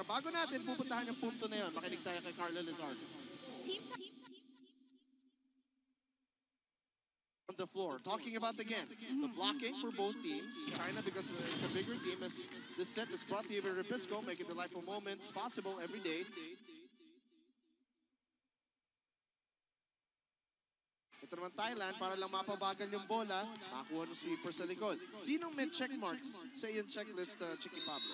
Bago natin pupuntahan yung punto na yun, makinig tayo kay Carla Lizardo. On the floor, talking about again the blocking for both teams. China, because it's a bigger team, as this set is brought to you by Repisco, making delightful moments possible every day. Ito naman Thailand, para lang mapabagal yung bola, makakuha ng sweeper sa likod. Sinong may check marks sa iyong checklist, Chicky Pablo?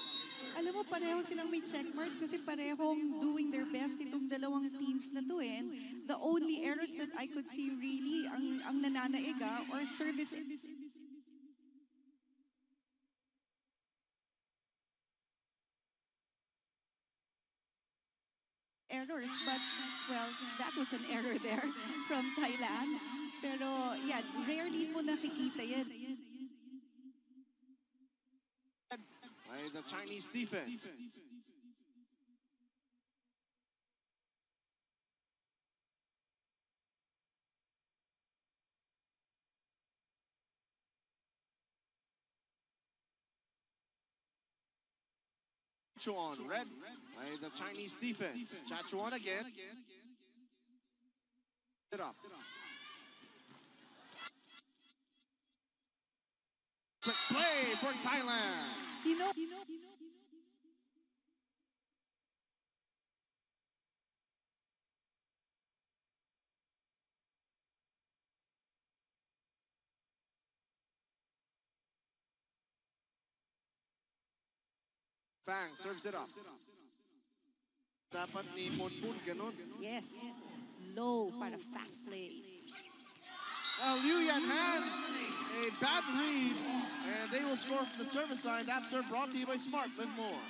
Alam mo, pareho silang may check marks kasi parehong doing their best itong dalawang teams na to. And the only errors that I could see really ang nananaiga or service errors, but well, that was an error there from Thailand. Pero yeah, rarely mo nakikita yan. By the Chinese defense. Chachuan, red by the Chinese defense. Chachuan again. It up. Quick play for Thailand. You know, Fang serves it up. Dapat ni Monpun ganun. yes, low para fast plays. Well, Liu Yan had a bad read, and they will score from the service line. That serve brought to you by Smart. Live more.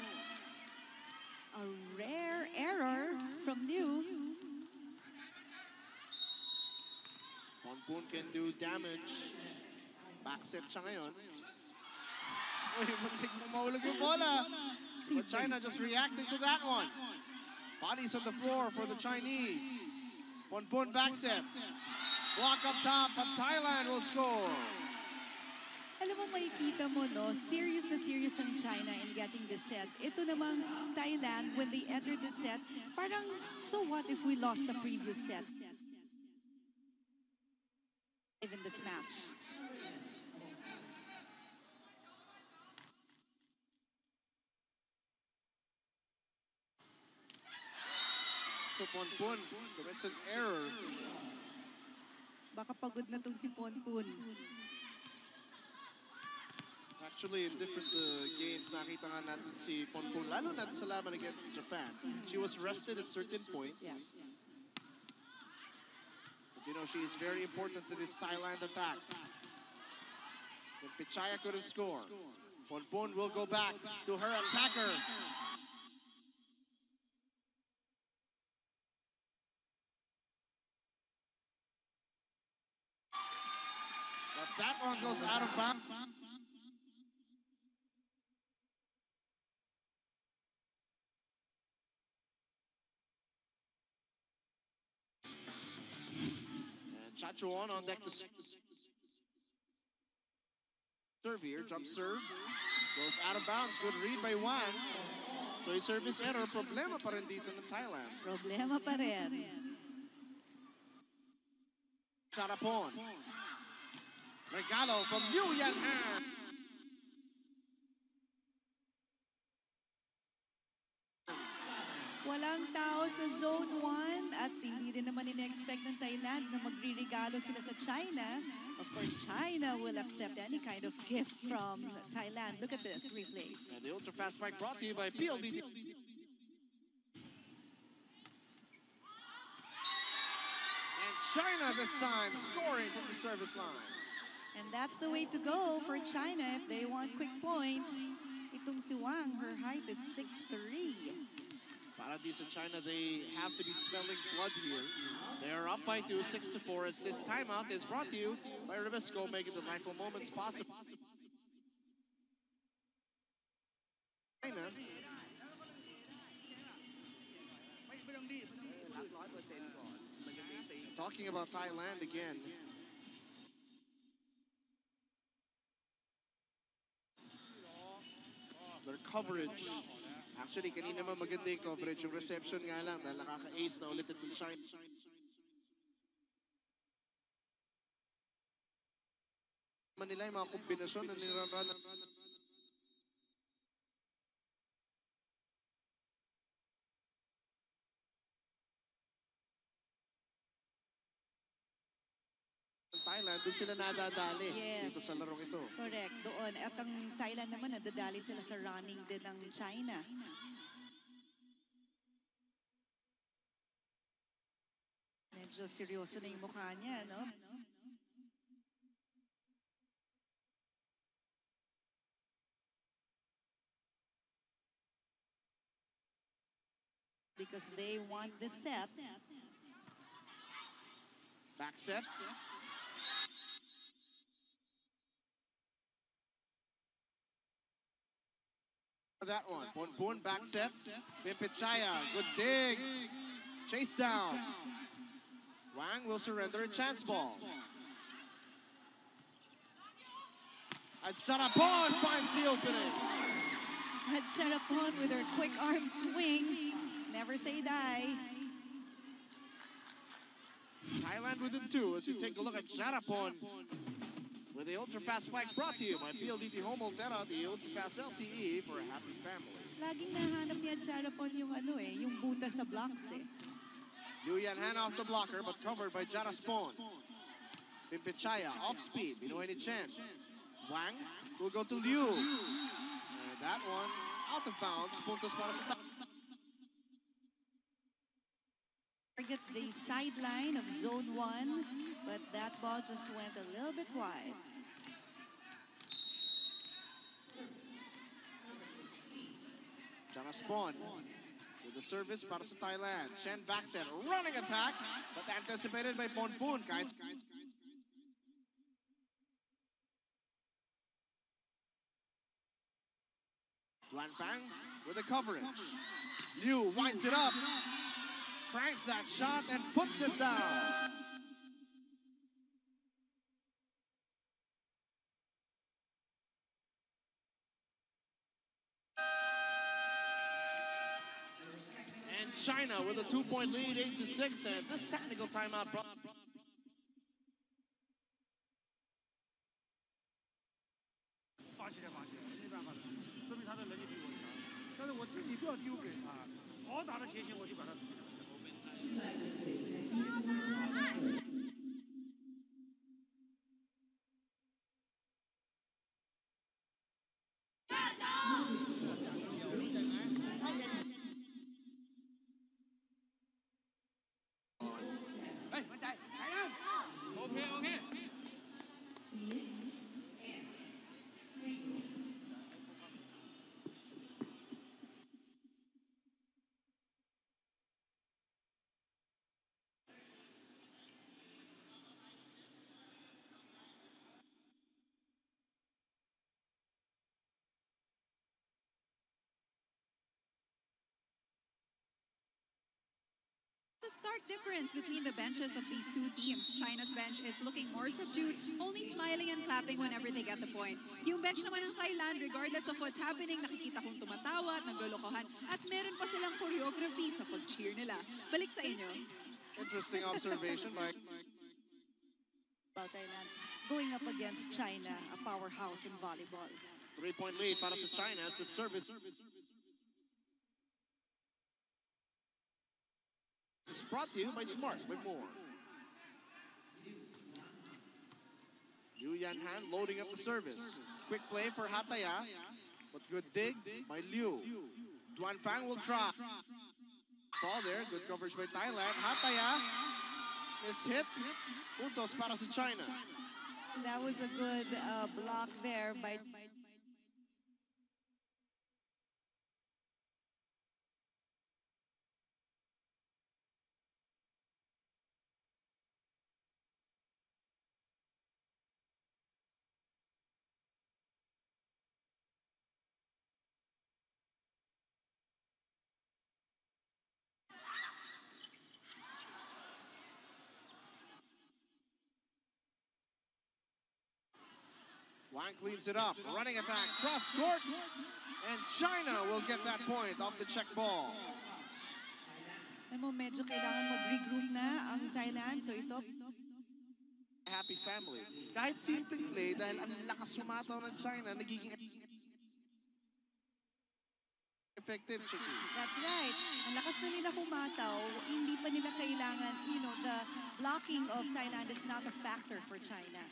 A rare error from Liu. Monpun can do damage. Backset siya ngayon. Uy, muntik na mahulog yung bola. But China just reacting to that one. Bodies on the floor for the Chinese. Monpun backset. Block up top, but Thailand will score. Alam mo, makikita mo, no, serious na serious ang China in getting the set. Ito namang Thailand, when they entered the set, parang, so what if we lost the previous set? In this match. So Monpun commits an error. Baka pagod na tong si Ponpun. Actually, in different games, nakita nga natin si Ponpun, lalo natin sa laban against Japan. She was rested at certain points. Yes. But you know, she is very important to this Thailand attack. But Pichaya couldn't score. Ponpun will go back to her attacker. But that one goes out of bounds. And Chachuan on deck to serve here. Jump serve. Goes out of bounds. Good read by Wang. So yung service error, problema pa rin dito ng Thailand. Problema pa rin. Sarapon. Regalo from Liu Yan Han. Walang tao sa Zone 1 at hindi rin naman in-expect ng Thailand na magre-regalo sila sa China. Of course, China will accept any kind of gift from Thailand. Look at this replay. And the ultra fast spike brought to you by PLDT. And China this time scoring from the service line. And that's the way to go for China if they want quick points. Itong si Wang, her height is 6'3". Para di sa China, they have to be smelling blood here. They are up by 2, 6-4, as this timeout is brought to you by Revisco, making the delightful moments possible. China. Talking about Thailand again. Their coverage Actually, kanina naman maganda yung coverage. Yung reception nga lang dahil nakaka-ace na ulit itong China. Nila yung mga kombinasyon na niraran. Thailand, doon sila nadadali dito sa larong ito. Correct, doon. At ang Thailand naman, nadadali sila sa running din ng China. Medyo seryoso na yung mukha niya, no? Because they want the set. Back set. That one. Ponpon back set. Pimpinchaya. Good dig. Chase down. Wang will surrender a chance ball. And Sharapon finds the opening. And Sharapon with her quick arm swing. Never say die. Thailand within two as you take a look at Sharapon with the ultra-fast spike brought to you by PLDT Home Altera, the ultra-fast LTE for a happy family. Laging nahanap niya Sharapon yung yung buta sa blocks Liu Yanhan off the blocker but covered by Jaraspon. Pimpinchaya off speed, Binoy ni Chen. Wang will go to Liu. And that one out of bounds, puntos para sa target the sideline of zone 1, but that ball just went a little bit wide. Jaraspon with the service para sa Thailand. Chen backset, running attack, but anticipated by Ponpon. Duan Fang with the coverage. Liu winds it up, cranks that shot and puts it down. And China with a 2-point lead, 8-6, and this technical timeout brought. The stark difference between the benches of these two teams. China's bench is looking more subdued, only smiling and clapping whenever they get the point. Yung bench naman ng Thailand, regardless of what's happening, nakikita kong tumatawa at naglolokohan at meron pa silang choreography sa pag-cheer nila. Balik sa inyo. Interesting observation by Thailand going up against China, a powerhouse in volleyball. 3-point lead para sa China as the service. This is brought to you by Smart with more. Liu Yanhan loading up the service. Quick play for Hataya, but good dig by Liu. Duan Fang will try. Ball there, good coverage by Thailand. Hataya is hit. Puntos para sa China. That was a good block there by Wang cleans it up. Running attack, cross court, And China will get that point off the check ball. Alam mo, medyo kailangan mag-regroup na ang Thailand. So ito, Happy family. Kahit simpleng play, dahil ang lakas sumataw ng China, nagiging effective, Chicky. that's right. Ang lakas na nila kumataw, hindi pa nila kailangan, the blocking of Thailand is not a factor for China.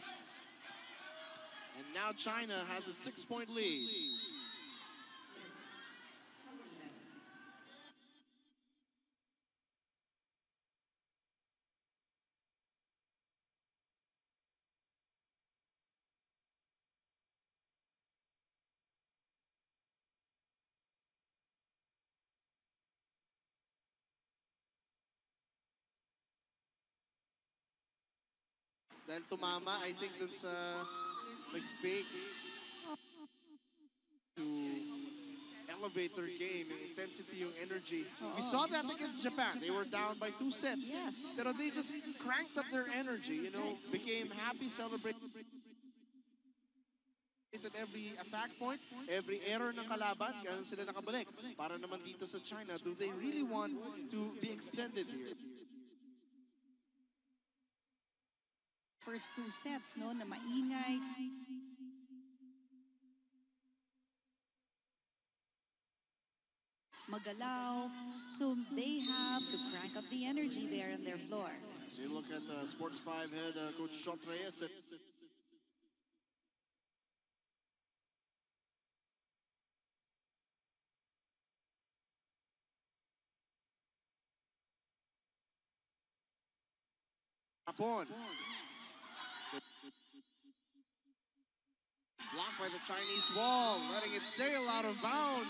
And now China has a 6-point lead. Dahil tumama, I think dun sa nag-fake to elevate their game, yung intensity, yung energy. We saw that against Japan. They were down by 2 sets. Yes. Pero they just cranked up their energy, became happy, celebrated every attack point, every error ng kalaban, kaya sila nakabalik. Para naman dito sa China, do they really want to be extended here? First 2 sets, na maingay. Magalaw. So they have to crank up the energy there on their floor. So you look at Sports 5 head Coach Chot Reyes. Upon. Blocked by the Chinese wall, letting it sail out of bounds.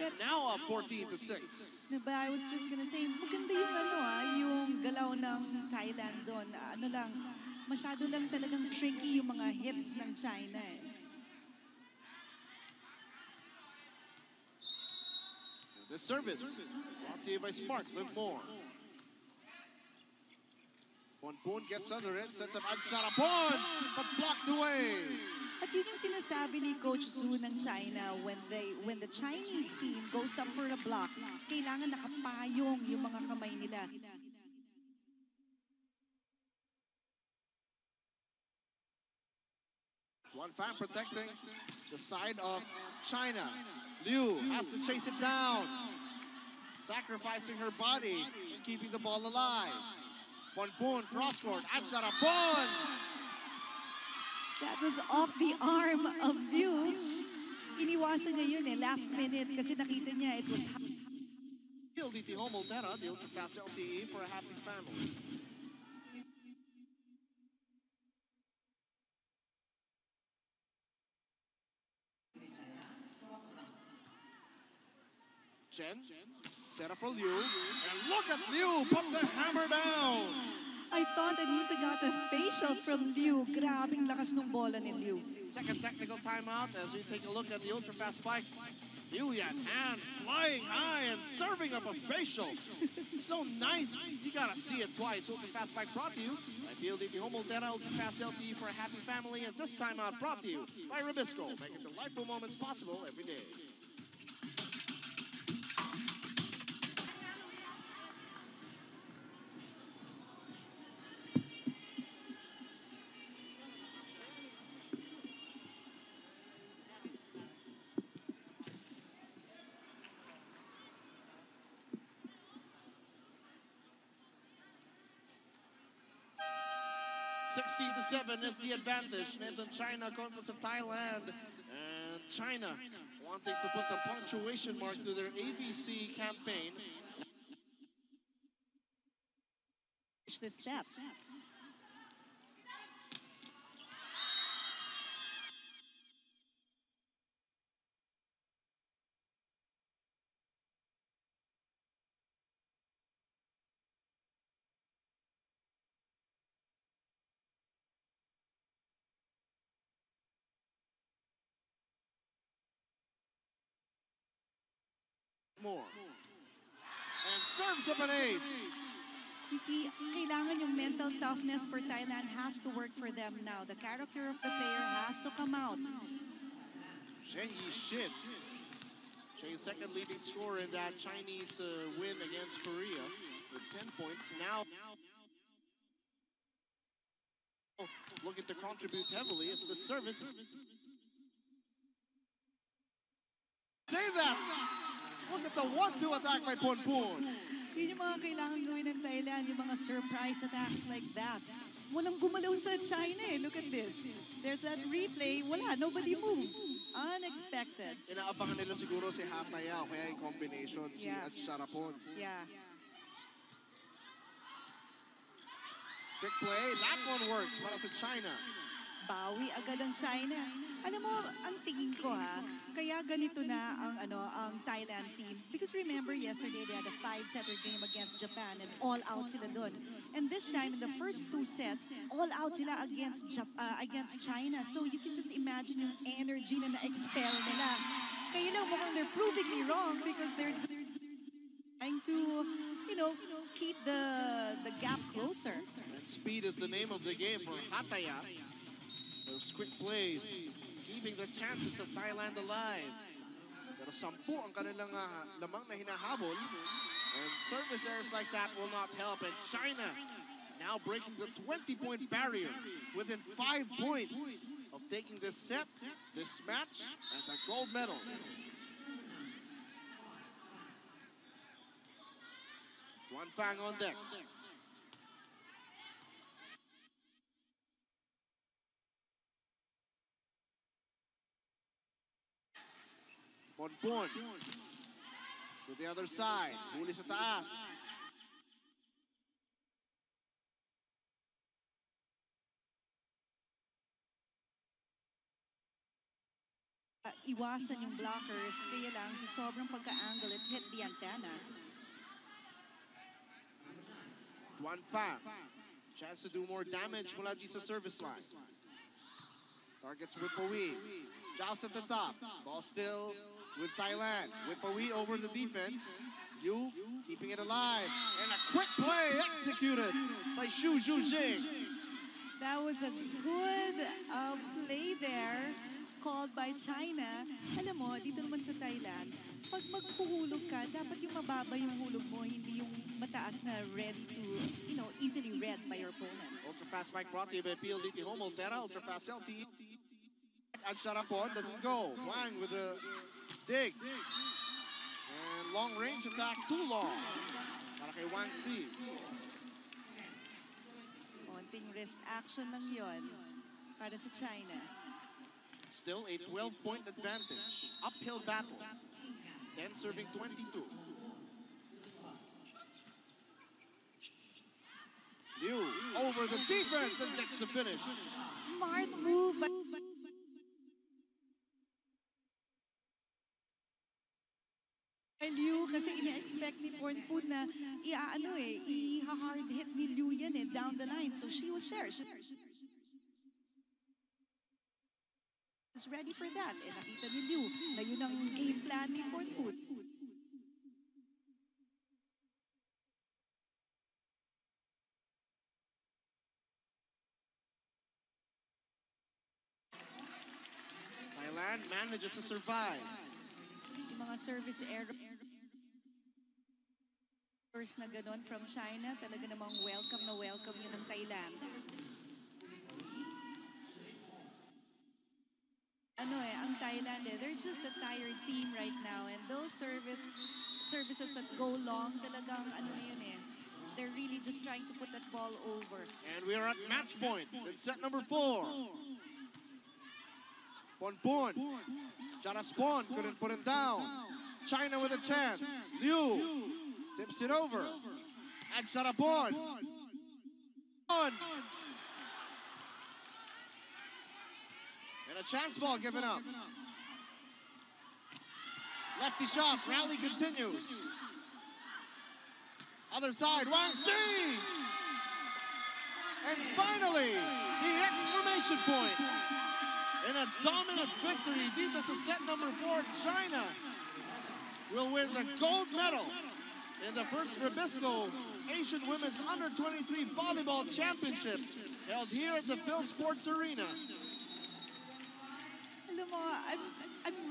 And now up 14-6. Diba, I was just gonna say, maganda yung yung galaw ng Thailand doon. Masyado lang talagang tricky yung mga hits ng China eh. This service brought to you by Spark, live more. Ponpon gets under it, sets up Adjarapon, but blocked away. At yun yung sinasabi ni Coach Zhu ng China, when the Chinese team goes up for a block, kailangan nakapayong yung mga kamay nila. One fan protecting the side of China. Liu has to chase it down, sacrificing her body, keeping the ball alive. Ponpon, cross-court, Adjarapon! That was off the arm of Liu. Iniwasan niya yun last minute kasi nakita niya it was... PLDT Home Ultera, the ultra-fast LTE for a happy family. Chen, set up for Liu, and look at Liu put the hammer down! I thought Anissa got a facial from Liu. Grabing lakas ng bola ni Liu. Second technical timeout as we take a look at the ultra-fast spike. Liu Yan hand flying high and serving up a facial. So nice. You gotta see it twice. Ultra-fast spike brought to you by PLDT Home Ultera, ultra-fast LTE for a happy family. And this timeout brought to you by Ribisco, making delightful moments possible every day. (16-7) is the advantage. Nathan China contra sa Thailand. And China wanting to put the punctuation mark to their ABC campaign. This set. More. And serves up an ace. You see, kailangan yung mental toughness for Thailand has to work for them now. The character of the player has to come out. Zheng Yixin. Zheng's second leading scorer in that Chinese win against Korea with 10 points. Now looking to contribute heavily as the service. Say that! Look at the 1-2 attack by Ponpon. Yun yung mga kailangan gawin ng Thailand, yung mga surprise attacks like that. Walang gumalaw sa China eh. Look at this. There's that replay. Wala, nobody moved. Unexpected. Inaabangan nila siguro si Hataya, kaya yung combination, si Yeah. Adjarapon. Yeah. Quick play, that one works para sa China. Bawi agad ang China. Alam mo, ang tingin ko kaya ganito na ang Thailand team. Because remember, yesterday they had a 5-setter game against Japan and all out sila dun. And this time, in the first 2 sets, all out sila against China. So you can just imagine yung energy na na-expel nila. Kaya lang, mukhang they're proving me wrong because they're trying to, keep the gap closer. And speed is the name of the game for Hataya. Those quick plays, keeping the chances of Thailand alive. Pero 10 ang kanilang lamang na hinahabol. And service errors like that will not help. And China now breaking the 20-point barrier within 5 points of taking this set, this match, and the gold medal. One Fang on deck. Ponpon to the other side. Huli sa taas. Iwasan yung blockers, kaya lang sa sobrang pagka-angle, it hit the antenna. One Fang. Chance to do more damage mula di sa service line. Targets Whipawee. Joust at the top. Ball still with Thailand. Whipawee over the defense. Liu keeping it alive. And a quick play executed by Xu Zhuzhing. That was a good play there called by China. Alam mo, dito naman sa Thailand, pag magpuhulog ka, dapat yung mababa yung hulog mo, hindi yung mataas na ready to, easily read by your opponent. Ultra fast Mike brought to you by PLDT Home Altera. Ultra fast LTE. Adjarapon doesn't go. Wang with a dig. And long range attack, too long. Para kay Wang Tzi. Konting wrist action lang yon para sa China. Still a 12-point advantage. Uphill battle. 10 serving 22. Liu over the defense and gets the finish. Smart move by Liu kasi ina-expect ni Ponpon na i-hard hit ni Liu yan down the line. So she was there. She was ready for that. Nakita ni Liu na yun ang game plan ni Ponpon. Thailand manages to survive. Yung mga service errors na ganon from China, talaga namang welcome yun ng Thailand. Ang Thailand, they're just a tired team right now, and those services that go long, talagang they're really just trying to put that ball over. And we are at match point in set number 4. Ponpon. Jaraspon couldn't put it down. China with a chance. Liu tips it over. Adjarapon. And a chance ball given up. Lefty shot. Rally continues. Other side. Wang Tzi. And finally, the exclamation point. In a dominant victory, dito sa set number 4, China will win the gold medal in the first Rubisco Asian Women's Under-23 Volleyball Championship held here at the Phil Sports Arena. Alam mo, I'm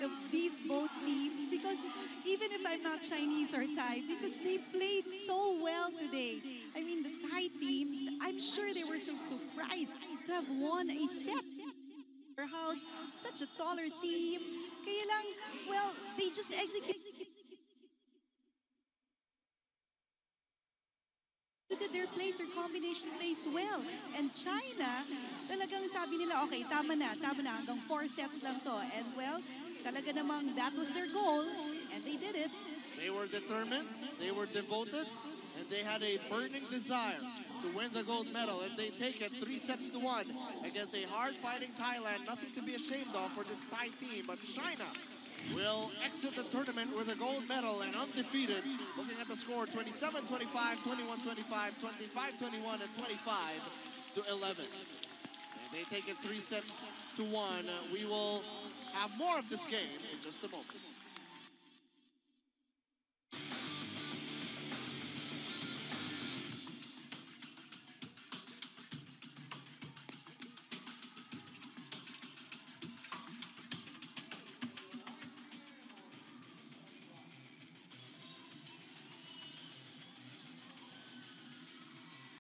of these both teams because even if I'm not Chinese or Thai, because they played so well today. I mean, the Thai team, I'm sure they were so surprised to have won a set. Their house, such a taller team. Kaya lang, well, they just executed their plays, their combination plays well. And China, talagang sabi nila, okay, tama na, hanggang 4 sets lang to. And well, talaga namang that was their goal, and they did it. They were determined, they were devoted, and they had a burning desire to win the gold medal, and they take it 3-1 against a hard-fighting Thailand. Nothing to be ashamed of for this Thai team, but China will exit the tournament with a gold medal and undefeated. Looking at the score, 27-25, 21-25, 25-21, and 25-11. And they take it 3-1. We will have more of this game in just a moment.